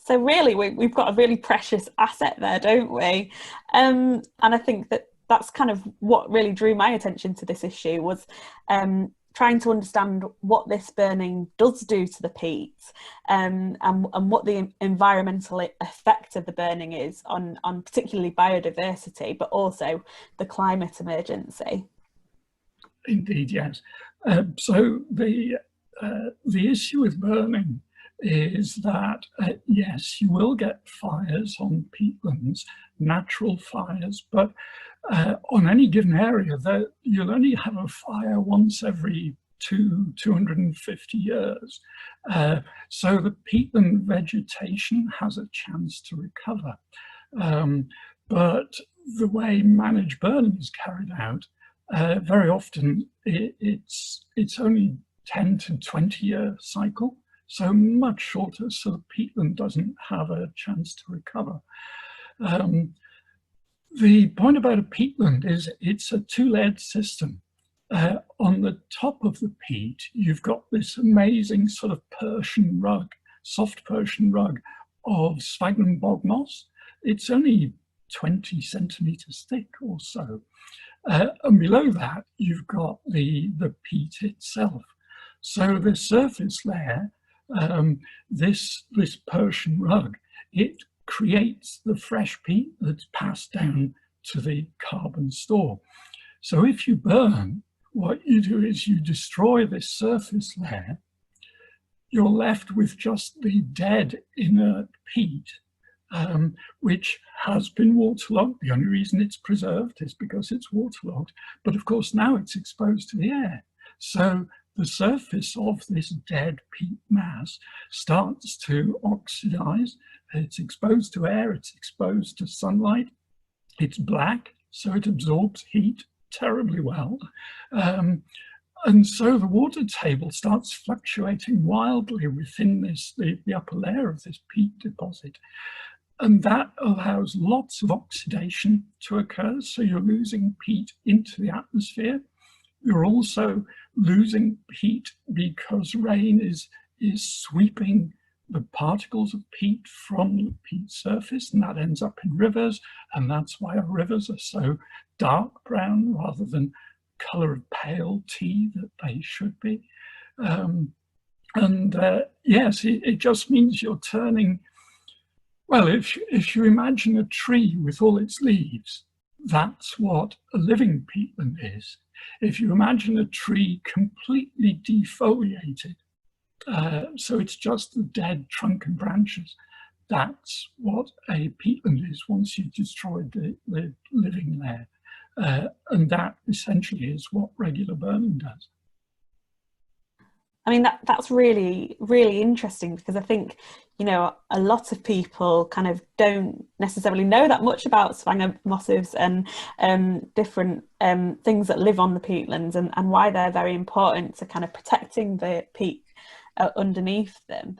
So really, we've got a really precious asset there, don't we? And I think that's kind of what really drew my attention to this issue was trying to understand what this burning does do to the peat, and what the environmental effect of the burning is on particularly biodiversity, but also the climate emergency. Indeed, yes. So the issue with burning is that, yes, you will get fires on peatlands, natural fires, but on any given area, you'll only have a fire once every 250 years. So the peatland vegetation has a chance to recover. But the way managed burning is carried out, very often it's only 10 to 20 year cycle, so much shorter, so the peatland doesn't have a chance to recover. The point about a peatland is it's a two-layered system. On the top of the peat, you've got this amazing sort of Persian rug, soft Persian rug of sphagnum bog moss. It's only 20 centimeters thick or so. And below that, you've got the peat itself. So the surface layer, this Persian rug, it creates the fresh peat that's passed down to the carbon store. So if you burn, what you do is you destroy this surface layer. You're left with just the dead inert peat, which has been waterlogged. The only reason it's preserved is because it's waterlogged. But of course, now it's exposed to the air. So the surface of this dead peat mass starts to oxidize. It's exposed to air, it's exposed to sunlight. It's black, so it absorbs heat terribly well. And so the water table starts fluctuating wildly within the upper layer of this peat deposit. And that allows lots of oxidation to occur. So you're losing peat into the atmosphere. You're also losing peat because rain is sweeping the particles of peat from the peat surface, and that ends up in rivers. And that's why our rivers are so dark brown rather than color of pale tea that they should be. Yes, it just means you're turning, well, if you imagine a tree with all its leaves, that's what a living peatland is. If you imagine a tree completely defoliated, so it's just the dead trunk and branches, that's what a peatland is once you've destroyed the living layer. And that essentially is what regular burning does. I mean, that's really, really interesting, because I think, you know, a lot of people kind of don't necessarily know that much about sphagnum mosses and different things that live on the peatlands and why they're very important to kind of protecting the peat underneath them.